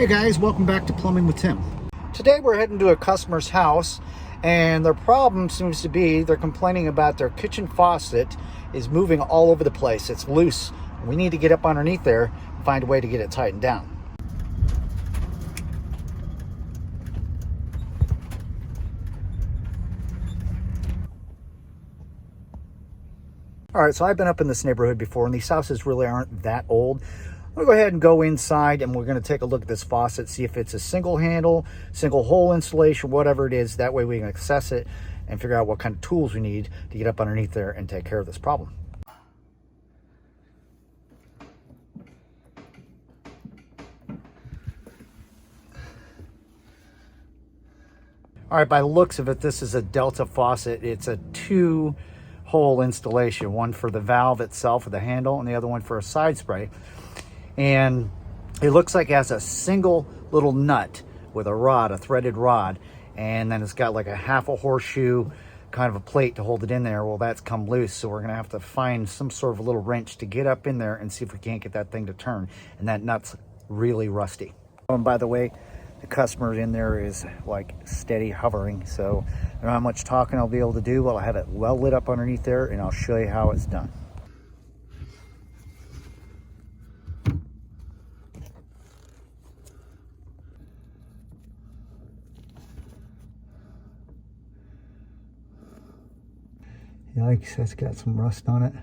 Hey guys, welcome back to Plumbing with Tim. Today we're heading to a customer's house, and their problem seems to be they're complaining about their kitchen faucet is moving all over the place. It's loose. We need to get up underneath there and find a way to get it tightened down. All right, so I've been up in this neighborhood before, and these houses really aren't that old. I'm gonna go ahead and go inside, and we're gonna take a look at this faucet, see if it's a single handle, single hole installation, whatever it is. That way we can access it and figure out what kind of tools we need to get up underneath there and take care of this problem. All right, by the looks of it, this is a Delta faucet. It's a two-hole installation, one for the valve itself, or the handle, and the other one for a side spray. And it looks like it has a single little nut with a rod, a threaded rod, and then it's got like a half a horseshoe kind of a plate to hold it in there. Well, that's come loose, so we're gonna have to find some sort of a little wrench to get up in there and see if we can't get that thing to turn. And that nut's really rusty. Oh, and by the way, the customer in there is like steady hovering, so I don't know how much talking I'll be able to do. Well, I have it well lit up underneath there, and I'll show you how it's done. Yikes, that's got some rust on it.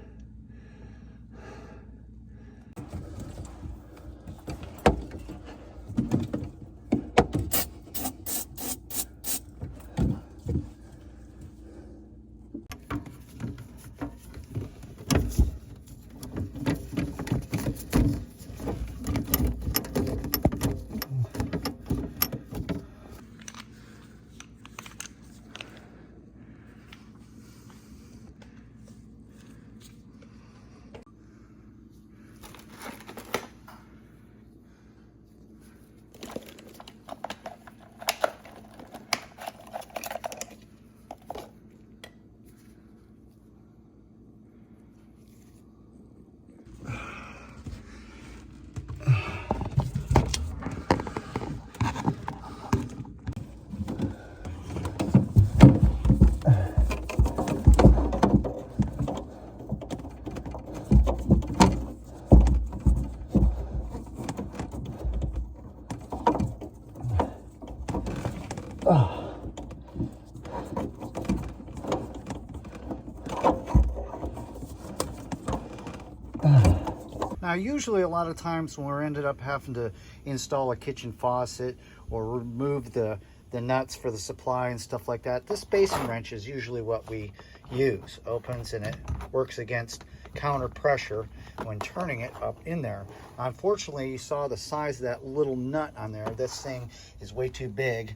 Now, usually a lot of times when we're ended up having to install a kitchen faucet or remove the nuts for the supply and stuff like that, this basin wrench is usually what we use. Opens and it works against counter pressure when turning it up in there. Unfortunately, you saw the size of that little nut on there. This thing is way too big,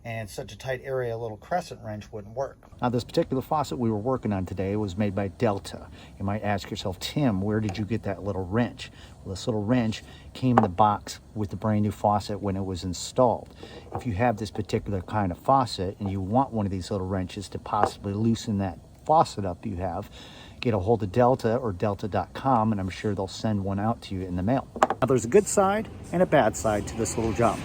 and such a tight area, a little crescent wrench wouldn't work. Now, this particular faucet we were working on today was made by Delta. You might ask yourself, Tim, where did you get that little wrench? Well, this little wrench came in the box with the brand new faucet when it was installed. If you have this particular kind of faucet and you want one of these little wrenches to possibly loosen that faucet up you have, get a hold of Delta or delta.com, and I'm sure they'll send one out to you in the mail. Now, there's a good side and a bad side to this little job.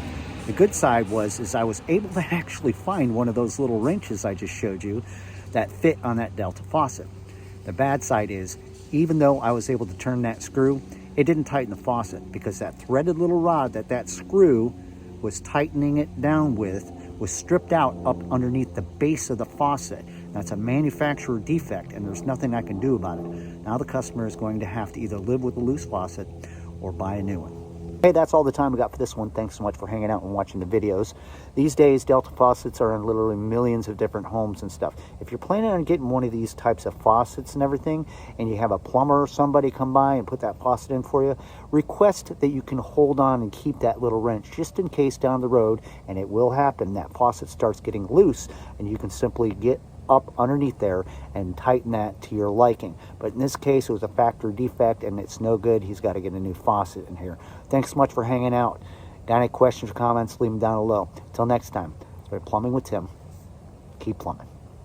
The good side is I was able to actually find one of those little wrenches I just showed you that fit on that Delta faucet. The bad side is, even though I was able to turn that screw, it didn't tighten the faucet, because that threaded little rod that screw was tightening it down with was stripped out up underneath the base of the faucet. That's a manufacturer defect, and there's nothing I can do about it. Now the customer is going to have to either live with a loose faucet or buy a new one. Hey, that's all the time we got for this one. Thanks so much for hanging out and watching the videos. These days, Delta faucets are in literally millions of different homes and stuff. If you're planning on getting one of these types of faucets and everything, and you have a plumber or somebody come by and put that faucet in for you, request that you can hold on and keep that little wrench just in case down the road, and it will happen, that faucet starts getting loose, and you can simply get up underneath there and tighten that to your liking. But in this case, it was a factory defect and it's no good. He's got to get a new faucet in here. Thanks so much for hanging out. Got any questions or comments, leave them down below. Until next time, it's been Plumbing with Tim. Keep plumbing.